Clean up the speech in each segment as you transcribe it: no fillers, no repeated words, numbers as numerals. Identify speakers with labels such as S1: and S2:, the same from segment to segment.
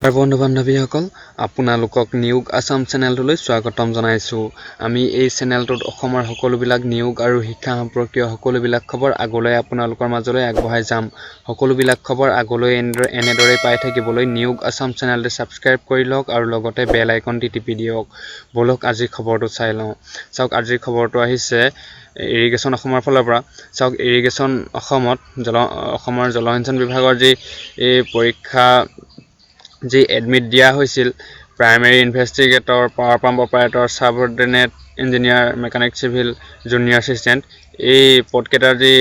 S1: বন্ধু বান্ধৱীসকল আপোনালোকক নিয়োগ আসাম চেনেলটোলৈ স্বাগতম জনাইছোঁ। আমি এই চেনেলটোত অসমৰ সকলোবিলাক নিয়োগ আৰু শিক্ষা সম্পৰ্কীয় সকলোবিলাক খবৰ আগলৈ আপোনালোকৰ মাজলৈ আগবঢ়াই যাম। সকলোবিলাক খবৰ আগলৈ এনেদৰে পাই থাকিবলৈ নিয়োগ আসাম চেনেলটো ছাবস্ক্ৰাইব কৰি লওক আৰু লগতে বেল আইকনটি টিপি দিয়ক। বলক আজিৰ খবৰটো চাই লওঁ। চাওক আজিৰ খবৰটো আহিছে ইৰিগেশ্যন অসমৰ ফালৰ পৰা। চাওক ইৰিগেশ্যন অসমত অসমৰ জলসিঞ্চন বিভাগৰ যি পৰীক্ষা যি এডমিট দিয়া হৈছিল primary investigator, power pump operator, subordinate engineer, mechanic civil, junior assistant এই পদকেইটাৰ যি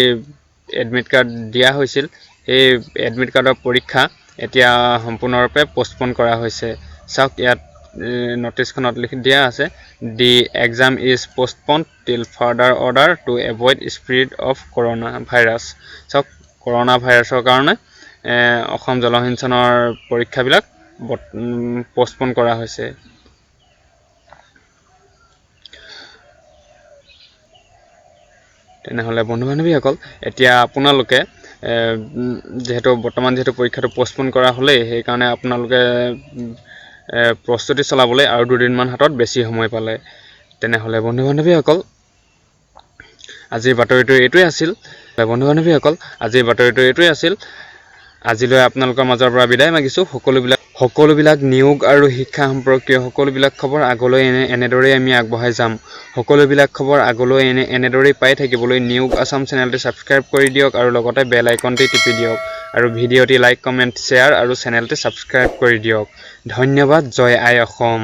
S1: এডমিট কাৰ্ড দিয়া হৈছিল সেই এডমিট কাৰ্ডৰ পৰীক্ষা এতিয়া সম্পূৰ্ণৰূপে পষ্টপন কৰা হৈছে। চাওক ইয়াত নটিছখনত লিখি দিয়া আছে the exam is postponed till further order to avoid spread of corona virus. চাওক কৰোণা ভাইৰাছৰ কাৰণে অসম জলসিঞ্চনৰ পৰীক্ষাবিলাক পষ্টপন কৰা হৈছে। তেনেহ'লে বন্ধু বান্ধৱীসকল এতিয়া আপোনালোকে যিহেতু পৰীক্ষাটো পষ্টপন কৰা হ'লেই সেইকাৰণে আপোনালোকে প্ৰস্তুতি চলাবলৈ আৰু দুদিনমান হাতত বেছি সময় পালে। তেনেহ'লে বন্ধু বান্ধৱীসকল আজিৰ বাতৰিটো এইটোৱে আছিল। আজিলৈ আপোনালোকৰ মাজৰ পৰা বিদায় মাগিছোঁ। সকলোবিলাক নিয়োগ আৰু শিক্ষা সম্পৰ্কীয় সকলোবিলাক খবৰ আগলৈ এনেদৰেই আমি আগবঢ়াই যাম। সকলোবিলাক খবৰ আগলৈ এনেদৰেই পাই থাকিবলৈ নিয়োগ আসাম চেনেলটো ছাবস্ক্ৰাইব কৰি দিয়ক আৰু লগতে বেল আইকনটি টিপি দিয়ক আৰু ভিডিঅ'টি লাইক, কমেণ্ট, শ্বেয়াৰ আৰু চেনেলটো ছাবস্ক্ৰাইব কৰি দিয়ক। ধন্যবাদ। জয় আই অসম।